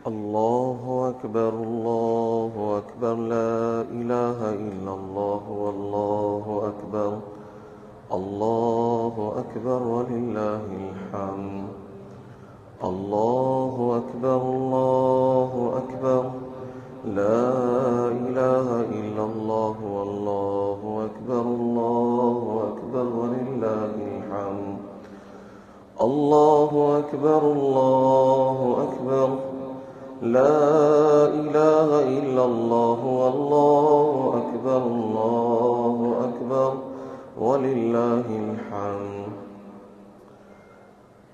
الله أكبر الله أكبر لا إله إلا الله والله أكبر الله أكبر ولله الحمد الله أكبر الله أكبر لا إله إلا الله والله أكبر الله أكبر ولله الحمد الله أكبر الله أكبر لا إله إلا الله والله أكبر الله أكبر ولله الحمد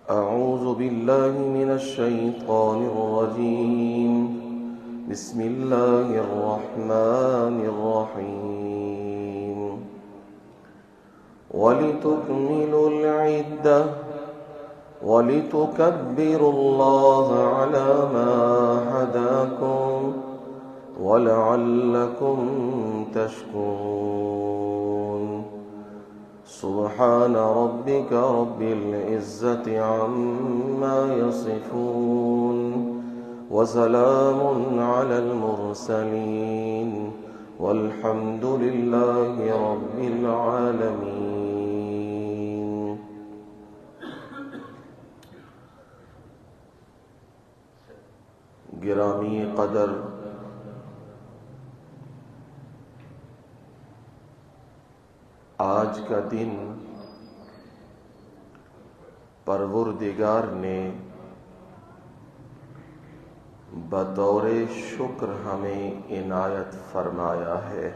أعوذ بالله من الشيطان الرجيم بسم الله الرحمن الرحيم ولتكملوا العدة ولتكبروا الله على ما هداكم ولعلكم تشكرون سبحان ربك رب العزة عما يصفون وسلام على المرسلين والحمد لله رب العالمين. گرامی قدر آج کا دن پروردگار نے بطور شکر ہمیں عنایت فرمایا ہے.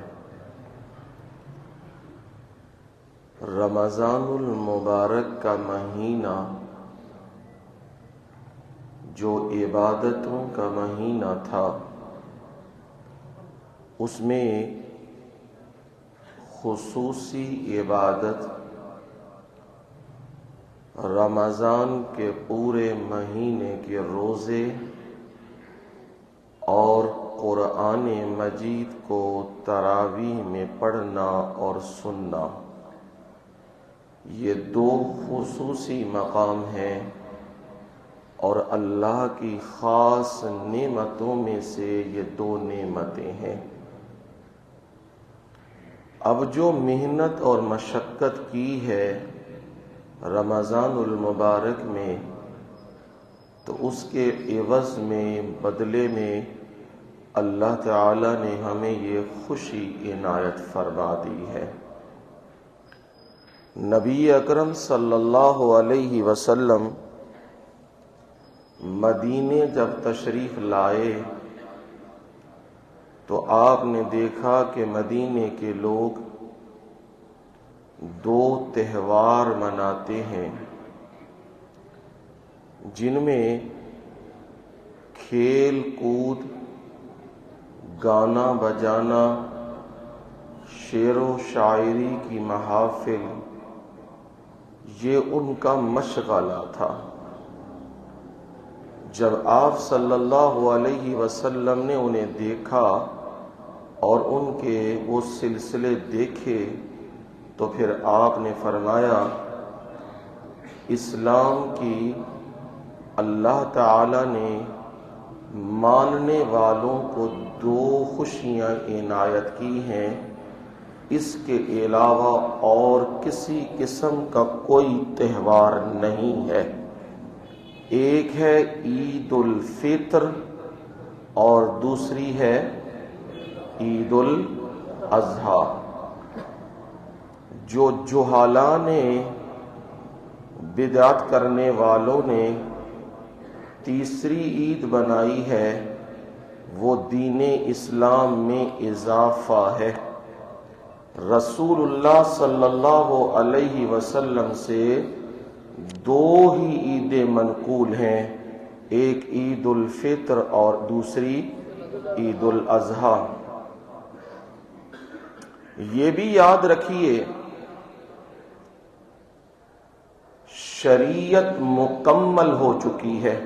رمضان المبارک کا مہینہ جو عبادتوں کا مہینہ تھا، اس میں خصوصی عبادت رمضان کے پورے مہینے کے روزے اور قرآن مجید کو تراویح میں پڑھنا اور سننا، یہ دو خصوصی مقام ہیں اور اللہ کی خاص نعمتوں میں سے یہ دو نعمتیں ہیں. اب جو محنت اور مشقت کی ہے رمضان المبارک میں، تو اس کے عوض میں بدلے میں اللہ تعالی نے ہمیں یہ خوشی عنایت فرما دی ہے. نبی اکرم صلی اللہ علیہ وسلم مدینے جب تشریف لائے تو آپ نے دیکھا کہ مدینے کے لوگ دو تہوار مناتے ہیں جن میں کھیل کود، گانا بجانا، شعر و شاعری کی محافل، یہ ان کا مشغلہ تھا. جب آپ صلی اللہ علیہ وسلم نے انہیں دیکھا اور ان کے وہ سلسلے دیکھے تو پھر آپ نے فرمایا اسلام کی اللہ تعالی نے ماننے والوں کو دو خوشیاں عنایت کی ہیں، اس کے علاوہ اور کسی قسم کا کوئی تہوار نہیں ہے. ایک ہے عید الفطر اور دوسری ہے عید الاضحیٰ. جو جہالاں نے، بدعت کرنے والوں نے تیسری عید بنائی ہے، وہ دین اسلام میں اضافہ ہے. رسول اللہ صلی اللہ علیہ وسلم سے دو ہی عیدیں منقول ہیں، ایک عید الفطر اور دوسری عید الاضحیٰ. یہ بھی یاد رکھیے شریعت مکمل ہو چکی ہے.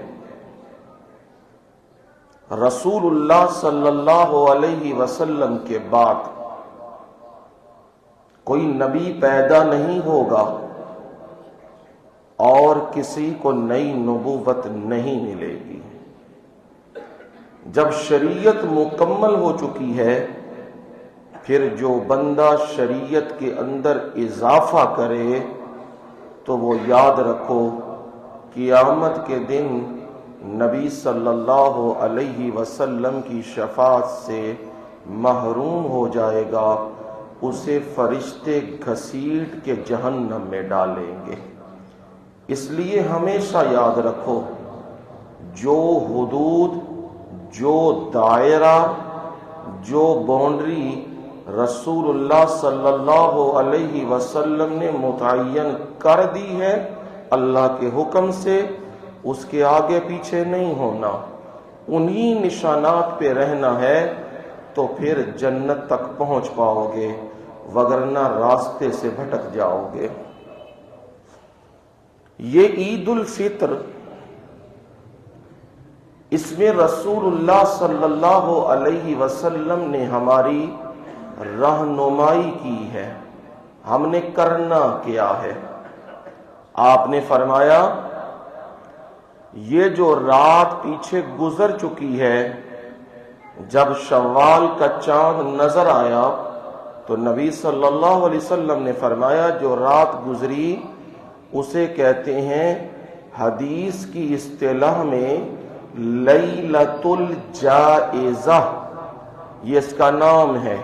رسول اللہ صلی اللہ علیہ وسلم کے بعد کوئی نبی پیدا نہیں ہوگا اور کسی کو نئی نبوت نہیں ملے گی. جب شریعت مکمل ہو چکی ہے پھر جو بندہ شریعت کے اندر اضافہ کرے تو وہ یاد رکھو قیامت کے دن نبی صلی اللہ علیہ وسلم کی شفاعت سے محروم ہو جائے گا، اسے فرشتے گھسیٹ کے جہنم میں ڈالیں گے۔ اس لیے ہمیشہ یاد رکھو جو حدود، جو دائرہ، جو باؤنڈری رسول اللہ صلی اللہ علیہ وسلم نے متعین کر دی ہے اللہ کے حکم سے، اس کے آگے پیچھے نہیں ہونا، انہی نشانات پہ رہنا ہے تو پھر جنت تک پہنچ پاؤ گے، وگرنہ راستے سے بھٹک جاؤ گے۔ یہ عید الفطر، اس میں رسول اللہ صلی اللہ علیہ وسلم نے ہماری رہنمائی کی ہے، ہم نے کرنا کیا ہے۔ آپ نے فرمایا یہ جو رات پیچھے گزر چکی ہے، جب شوال کا چاند نظر آیا تو نبی صلی اللہ علیہ وسلم نے فرمایا جو رات گزری اسے کہتے ہیں حدیث کی اصطلاح میں لیلۃ الجائزہ، یہ اس کا نام ہے۔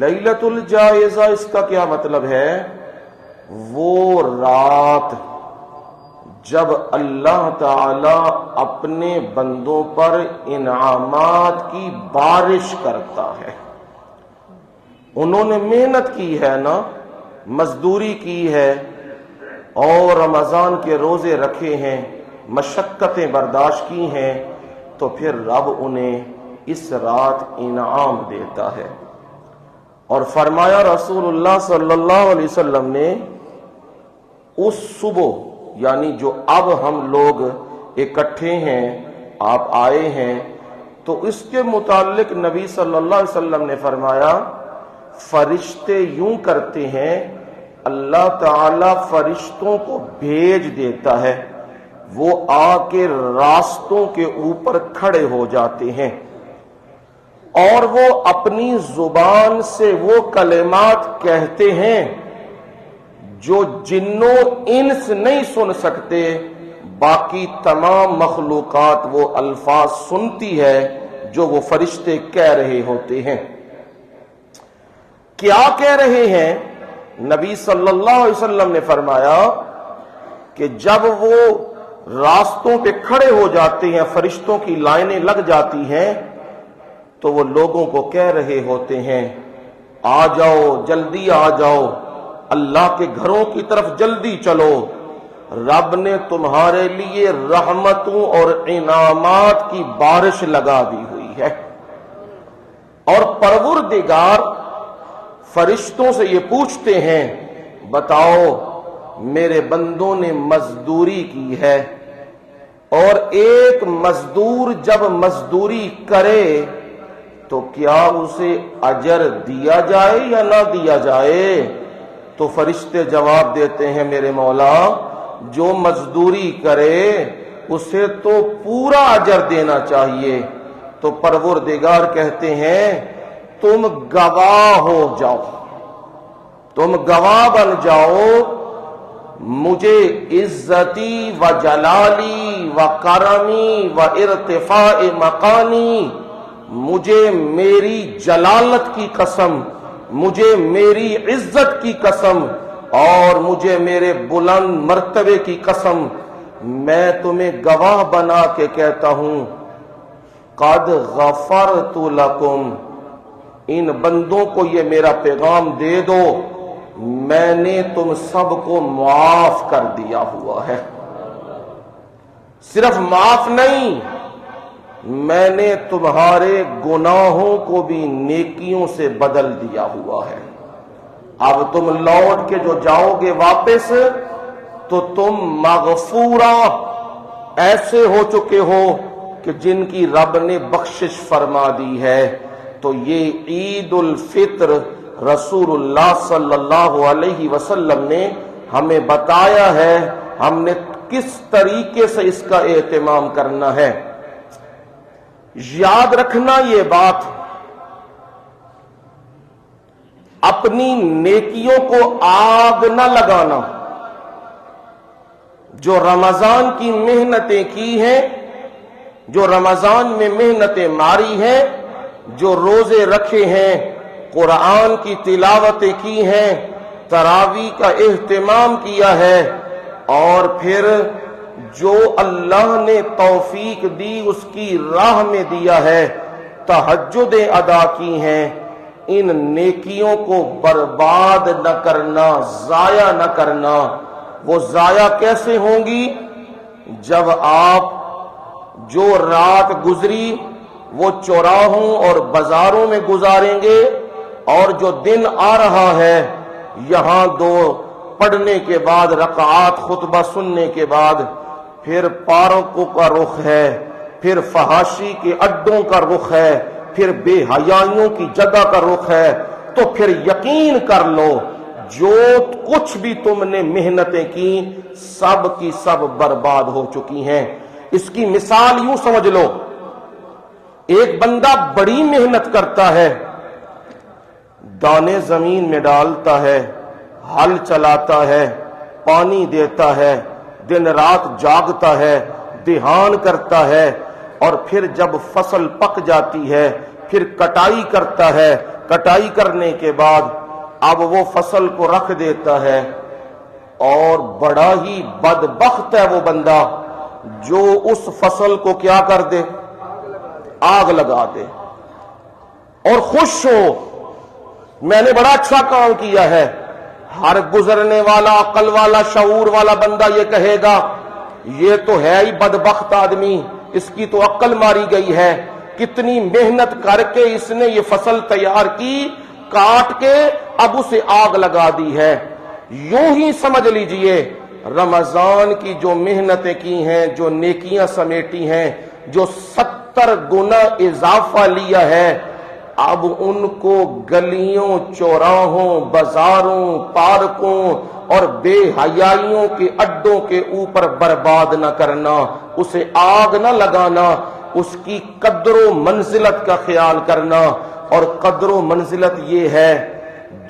لیلۃ الجائزہ اس کا کیا مطلب ہے؟ وہ رات جب اللہ تعالی اپنے بندوں پر انعامات کی بارش کرتا ہے۔ انہوں نے محنت کی ہے نا، مزدوری کی ہے اور رمضان کے روزے رکھے ہیں، مشقتیں برداشت کی ہیں، تو پھر رب انہیں اس رات انعام دیتا ہے۔ اور فرمایا رسول اللہ صلی اللہ علیہ وسلم نے اس صبح، یعنی جو اب ہم لوگ اکٹھے ہیں، آپ آئے ہیں، تو اس کے متعلق نبی صلی اللہ علیہ وسلم نے فرمایا فرشتے یوں کرتے ہیں، اللہ تعالی فرشتوں کو بھیج دیتا ہے، وہ آ کے راستوں کے اوپر کھڑے ہو جاتے ہیں اور وہ اپنی زبان سے وہ کلمات کہتے ہیں جو جنوں انس نہیں سن سکتے، باقی تمام مخلوقات وہ الفاظ سنتی ہے جو وہ فرشتے کہہ رہے ہوتے ہیں۔ کیا کہہ رہے ہیں؟ نبی صلی اللہ علیہ وسلم نے فرمایا کہ جب وہ راستوں پہ کھڑے ہو جاتے ہیں، فرشتوں کی لائنیں لگ جاتی ہیں، تو وہ لوگوں کو کہہ رہے ہوتے ہیں آ جاؤ، جلدی آ جاؤ، اللہ کے گھروں کی طرف جلدی چلو، رب نے تمہارے لیے رحمتوں اور انعامات کی بارش لگا دی ہوئی ہے۔ اور پروردگار فرشتوں سے یہ پوچھتے ہیں بتاؤ میرے بندوں نے مزدوری کی ہے، اور ایک مزدور جب مزدوری کرے تو کیا اسے اجر دیا جائے یا نہ دیا جائے؟ تو فرشتے جواب دیتے ہیں میرے مولا جو مزدوری کرے اسے تو پورا اجر دینا چاہیے۔ تو پروردگار کہتے ہیں تم گواہ ہو جاؤ، تم گواہ بن جاؤ، مجھے عزتی و جلالی و کرمی و ارتفاع مقامی، مجھے میری جلالت کی قسم، مجھے میری عزت کی قسم اور مجھے میرے بلند مرتبے کی قسم، میں تمہیں گواہ بنا کے کہتا ہوں قد غفرت لکم، ان بندوں کو یہ میرا پیغام دے دو میں نے تم سب کو معاف کر دیا ہوا ہے۔ صرف معاف نہیں، میں نے تمہارے گناہوں کو بھی نیکیوں سے بدل دیا ہوا ہے۔ اب تم لوٹ کے جو جاؤ گے واپس تو تم مغفورا ایسے ہو چکے ہو کہ جن کی رب نے بخشش فرما دی ہے۔ تو یہ عید الفطر رسول اللہ صلی اللہ علیہ وسلم نے ہمیں بتایا ہے ہم نے کس طریقے سے اس کا اہتمام کرنا ہے۔ یاد رکھنا یہ بات، اپنی نیکیوں کو آگ نہ لگانا۔ جو رمضان کی محنتیں کی ہیں، جو رمضان میں محنتیں ماری ہیں، جو روزے رکھے ہیں، قرآن کی تلاوتیں کی ہیں، تراویح کا اہتمام کیا ہے، اور پھر جو اللہ نے توفیق دی اس کی راہ میں دیا ہے، تہجدیں ادا کی ہیں، ان نیکیوں کو برباد نہ کرنا، ضائع نہ کرنا۔ وہ ضائع کیسے ہوں گی؟ جب آپ جو رات گزری وہ چوراہوں اور بازاروں میں گزاریں گے، اور جو دن آ رہا ہے یہاں دو پڑھنے کے بعد، رکعات خطبہ سننے کے بعد، پھر پارکوں کا رخ ہے، پھر فحاشی کے اڈوں کا رخ ہے، پھر بے حیائیوں کی جگہ کا رخ ہے، تو پھر یقین کر لو جو کچھ بھی تم نے محنتیں کی سب کی سب برباد ہو چکی ہیں۔ اس کی مثال یوں سمجھ لو، ایک بندہ بڑی محنت کرتا ہے، دانے زمین میں ڈالتا ہے، ہل چلاتا ہے، پانی دیتا ہے، دن رات جاگتا ہے، دھیان کرتا ہے، اور پھر جب فصل پک جاتی ہے پھر کٹائی کرتا ہے، کٹائی کرنے کے بعد اب وہ فصل کو رکھ دیتا ہے، اور بڑا ہی بدبخت ہے وہ بندہ جو اس فصل کو کیا کر دے؟ آگ لگا دے، اور خوش ہو میں نے بڑا اچھا کام کیا ہے۔ ہر گزرنے والا عقل والا شعور والا بندہ یہ کہے گا یہ تو ہے ہی بدبخت آدمی، اس کی تو عقل ماری گئی ہے، کتنی محنت کر کے اس نے یہ فصل تیار کی، کاٹ کے اب اسے آگ لگا دی ہے۔ یوں ہی سمجھ لیجئے رمضان کی جو محنتیں کی ہیں، جو نیکیاں سمیٹی ہیں، جو 70 گنا اضافہ لیا ہے، اب ان کو گلیوں، چوراہوں، بازاروں، پارکوں اور بے حیائیوں کے اڈوں کے اوپر برباد نہ کرنا، اسے آگ نہ لگانا، اس کی قدر و منزلت کا خیال کرنا۔ اور قدر و منزلت یہ ہے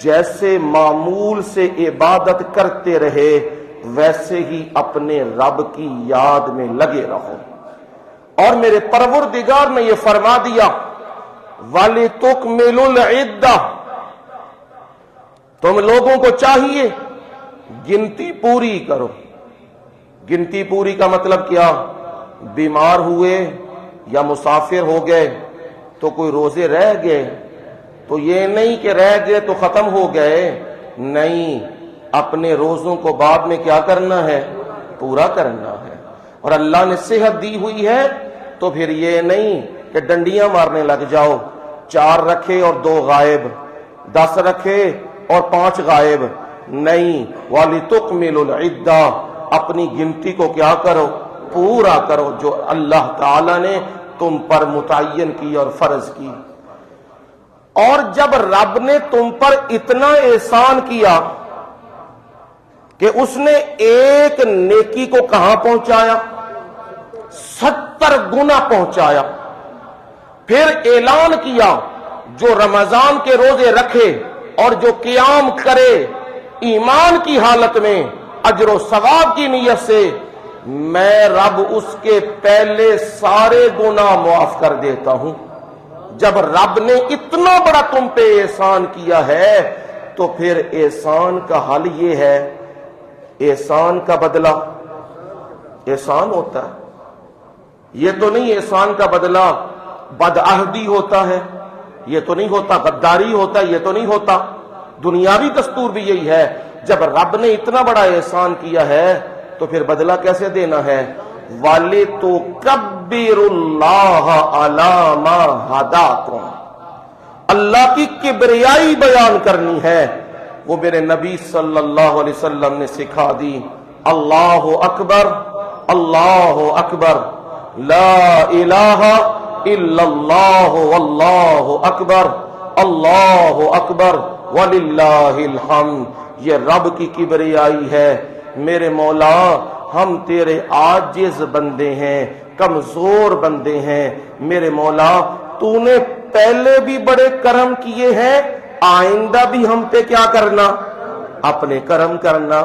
جیسے معمول سے عبادت کرتے رہے ویسے ہی اپنے رب کی یاد میں لگے رہو۔ اور میرے پروردگار نے یہ فرما دیا وَلِتُكْمِلُوا الْعِدَّةَ، تم لوگوں کو چاہیے گنتی پوری کرو۔ گنتی پوری کا مطلب کیا؟ بیمار ہوئے یا مسافر ہو گئے تو کوئی روزے رہ گئے تو یہ نہیں کہ رہ گئے تو ختم ہو گئے، نہیں، اپنے روزوں کو بعد میں کیا کرنا ہے؟ پورا کرنا ہے۔ اور اللہ نے صحت دی ہوئی ہے تو پھر یہ نہیں کہ ڈنڈیاں مارنے لگ جاؤ، 4 رکھے اور 2 غائب، 10 رکھے اور 5 غائب، نہیں، وَلِتُكْمِلُوا الْعِدَّةَ، اپنی گنتی کو کیا کرو؟ پورا کرو جو اللہ تعالی نے تم پر متعین کی اور فرض کی۔ اور جب رب نے تم پر اتنا احسان کیا کہ اس نے ایک نیکی کو کہاں پہنچایا؟ 70 گنا پہنچایا، پھر اعلان کیا جو رمضان کے روزے رکھے اور جو قیام کرے ایمان کی حالت میں اجر و ثواب کی نیت سے، میں رب اس کے پہلے سارے گناہ معاف کر دیتا ہوں۔ جب رب نے اتنا بڑا تم پہ احسان کیا ہے تو پھر احسان کا حل یہ ہے، احسان کا بدلہ احسان ہوتا ہے، یہ تو نہیں احسان کا بدلہ بدعہدی ہوتا ہے، یہ تو نہیں ہوتا غداری ہوتا ہے، یہ تو نہیں ہوتا، دنیاوی دستور بھی یہی ہے۔ جب رب نے اتنا بڑا احسان کیا ہے تو پھر بدلہ کیسے دینا ہے؟ وَلِتُكَبِّرُوا اللَّهَ عَلَى مَا هَدَاكُمْ، اللہ کی کبریائی بیان کرنی ہے، وہ میرے نبی صلی اللہ علیہ وسلم نے سکھا دی۔ اللہ اکبر، اللہ اکبر، لا الہ الا اللہ، واللہ اکبر، اللہ اکبر وللہ الحمد، یہ رب کی کبریائی ہے۔ میرے مولا ہم تیرے عاجز بندے ہیں، کمزور بندے ہیں، میرے مولا تو نے پہلے بھی بڑے کرم کیے ہیں، آئندہ بھی ہم پہ کیا کرنا، اپنے کرم کرنا۔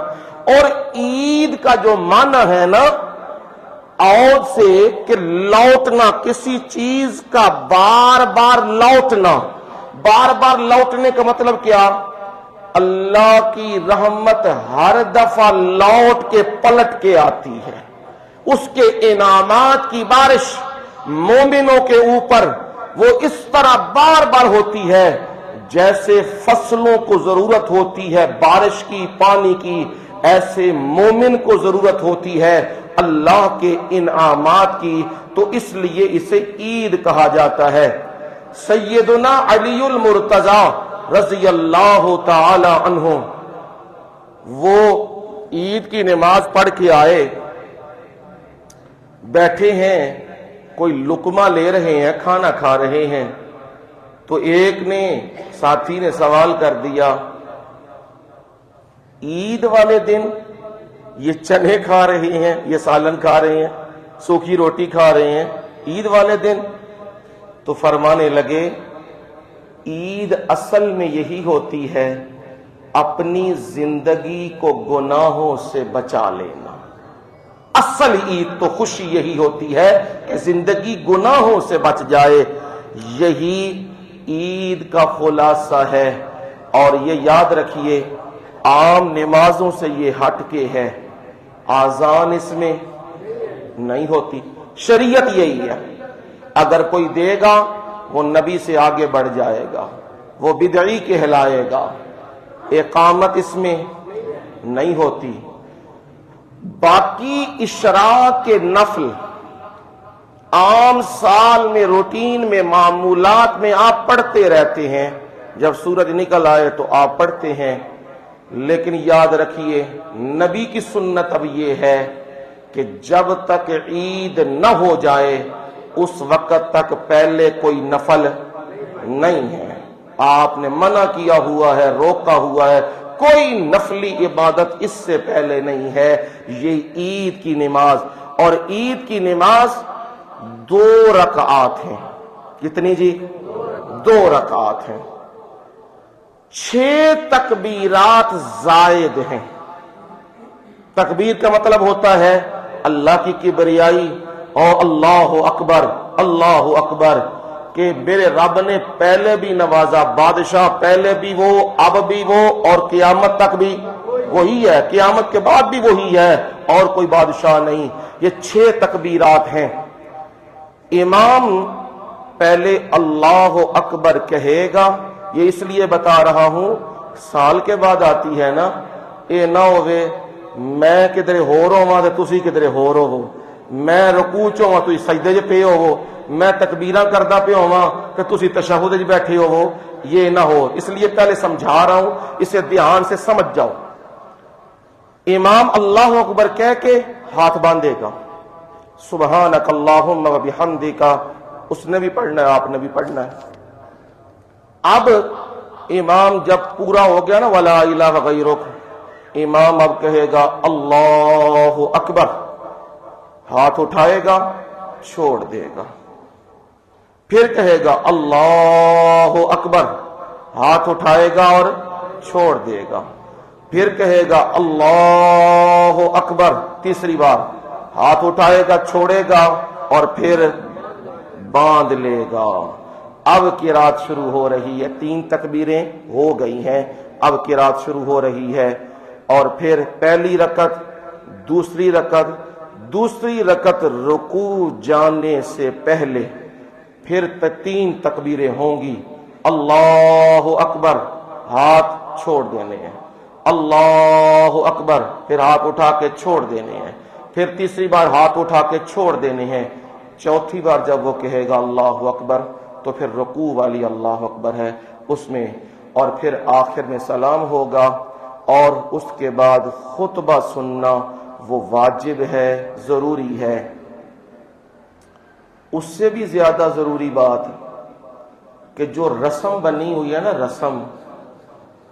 اور عید کا جو معنی ہے نا، عود سے کہ لوٹنا، کسی چیز کا بار بار لوٹنا، بار بار لوٹنے کا مطلب کیا؟ اللہ کی رحمت ہر دفعہ لوٹ کے پلٹ کے آتی ہے، اس کے انعامات کی بارش مومنوں کے اوپر وہ اس طرح بار بار ہوتی ہے جیسے فصلوں کو ضرورت ہوتی ہے بارش کی، پانی کی، ایسے مومن کو ضرورت ہوتی ہے اللہ کے انعامات کی، تو اس لیے اسے عید کہا جاتا ہے۔ سیدنا علی المرتضی رضی اللہ تعالی عنہ وہ عید کی نماز پڑھ کے آئے، بیٹھے ہیں، کوئی لقمہ لے رہے ہیں، کھانا کھا رہے ہیں، تو ایک نے، ساتھی نے سوال کر دیا، عید والے دن یہ چنے کھا رہے ہیں، یہ سالن کھا رہے ہیں، سوکھی روٹی کھا رہے ہیں، عید والے دن؟ تو فرمانے لگے عید اصل میں یہی ہوتی ہے اپنی زندگی کو گناہوں سے بچا لینا۔ اصل عید تو خوشی یہی ہوتی ہے کہ زندگی گناہوں سے بچ جائے، یہی عید کا خلاصہ ہے۔ اور یہ یاد رکھیے عام نمازوں سے یہ ہٹ کے ہے، آذان اس میں نہیں ہوتی، شریعت یہی ہے، اگر کوئی دے گا وہ نبی سے آگے بڑھ جائے گا، وہ بدعی کہلائے گا، اقامت اس میں نہیں ہوتی۔ باقی اشراق کے نفل عام سال میں روٹین میں معمولات میں آپ پڑھتے رہتے ہیں، جب سورج نکل آئے تو آپ پڑھتے ہیں، لیکن یاد رکھیے نبی کی سنت اب یہ ہے کہ جب تک عید نہ ہو جائے اس وقت تک پہلے کوئی نفل نہیں ہے، آپ نے منع کیا ہوا ہے، روکا ہوا ہے، کوئی نفلی عبادت اس سے پہلے نہیں ہے۔ یہ عید کی نماز، اور عید کی نماز 2 رکعات ہیں، کتنی جی؟ 2 رکعات ہیں، 6 تکبیرات زائد ہیں۔ تکبیر کا مطلب ہوتا ہے اللہ کی کبریائی، اور اللہ اکبر، اللہ اکبر، کہ میرے رب نے پہلے بھی نوازا، بادشاہ پہلے بھی وہ، اب بھی وہ، اور قیامت تک بھی وہی ہے، قیامت کے بعد بھی وہی ہے، اور کوئی بادشاہ نہیں۔ یہ 6 تکبیرات ہیں۔ امام پہلے اللہ اکبر کہے گا، یہ اس لیے بتا رہا ہوں سال کے بعد آتی ہے نا، اے نہ ہوئے میں کدھر ہو رہا تے تسی کدھر ہو رہو، میں رکوع چ ہوا تسی سجدے چ پے ہوو، میں تکبیراں کردا پیا ہواں کہ تسی تشہد وچ بیٹھے ہوو، یہ نہ ہو، اس لیے پہلے سمجھا رہا ہوں، اسے دھیان سے سمجھ جاؤ۔ امام اللہ اکبر کہہ کے ہاتھ باندھے گا، سبحانک اللہم و بحمدک، اس نے بھی پڑھنا ہے، آپ نے بھی پڑھنا ہے۔ اب امام جب پورا ہو گیا نا ولا الہ غیرک، امام اب کہے گا اللہ اکبر، ہاتھ اٹھائے گا، چھوڑ دے گا، پھر کہے گا اللہ اکبر، ہاتھ اٹھائے گا اور چھوڑ دے گا، پھر کہے گا اللہ اکبر، تیسری بار ہاتھ اٹھائے گا، چھوڑے گا، اور پھر باندھ لے گا۔ اب قرات شروع ہو رہی ہے، 3 تکبیریں ہو گئی ہیں، اب قرات شروع ہو رہی ہے، اور پھر پہلی رکعت، دوسری رکعت رکوع جانے سے پہلے پھر 3 تکبیریں ہوں گی، اللہ اکبر، ہاتھ چھوڑ دینے ہیں، اللہ اکبر، پھر ہاتھ اٹھا کے چھوڑ دینے ہیں، پھر تیسری بار ہاتھ اٹھا کے چھوڑ دینے ہیں، چوتھی بار جب وہ کہے گا اللہ اکبر تو پھر رکوع والی اللہ اکبر ہے اس میں، اور پھر آخر میں سلام ہوگا، اور اس کے بعد خطبہ سننا وہ واجب ہے، ضروری ہے۔ اس سے بھی زیادہ ضروری بات کہ جو رسم بنی ہوئی ہے نا، رسم،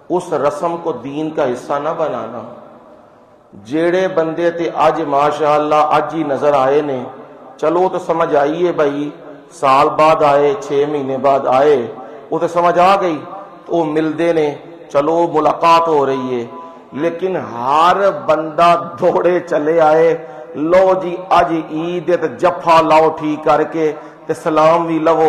اس رسم کو دین کا حصہ نہ بنانا۔ جیڑے بندے تے اج ماشاءاللہ اج ہی نظر آئے نے چلو تو سمجھ آئیے بھائی، سال بعد آئے 6 مہینے بعد آئے، وہ تو سمجھ آ گئی، تو وہ ملتے نے، چلو ملاقات ہو رہی ہے۔ لیکن ہر بندہ دوڑے چلے آئے، لو جی اج عید ہے تو جفا لاؤ ٹھیک کر کے تے سلام بھی لو،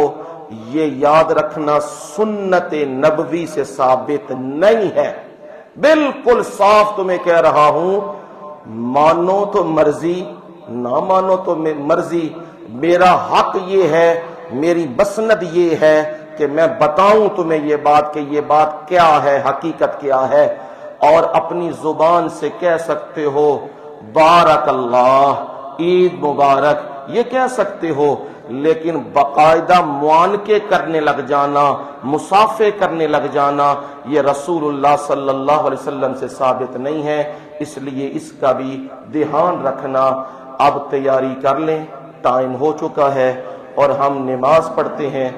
یہ یاد رکھنا سنت نبوی سے ثابت نہیں ہے۔ بالکل صاف تمہیں کہہ رہا ہوں، مانو تو مرضی، نہ مانو تو مرضی، میرا حق یہ ہے، میری مسند یہ ہے کہ میں بتاؤں تمہیں یہ بات کہ یہ بات کیا ہے، حقیقت کیا ہے، اور اپنی زبان سے کہہ سکتے ہو بارک اللہ، عید مبارک، یہ کہہ سکتے ہو، لیکن باقاعدہ معانقے کرنے لگ جانا، مصافحے کرنے لگ جانا، یہ رسول اللہ صلی اللہ علیہ وسلم سے ثابت نہیں ہے۔ اس لیے اس کا بھی دھیان رکھنا۔ اب تیاری کر لیں، ٹائم ہو چکا ہے اور ہم نماز پڑھتے ہیں۔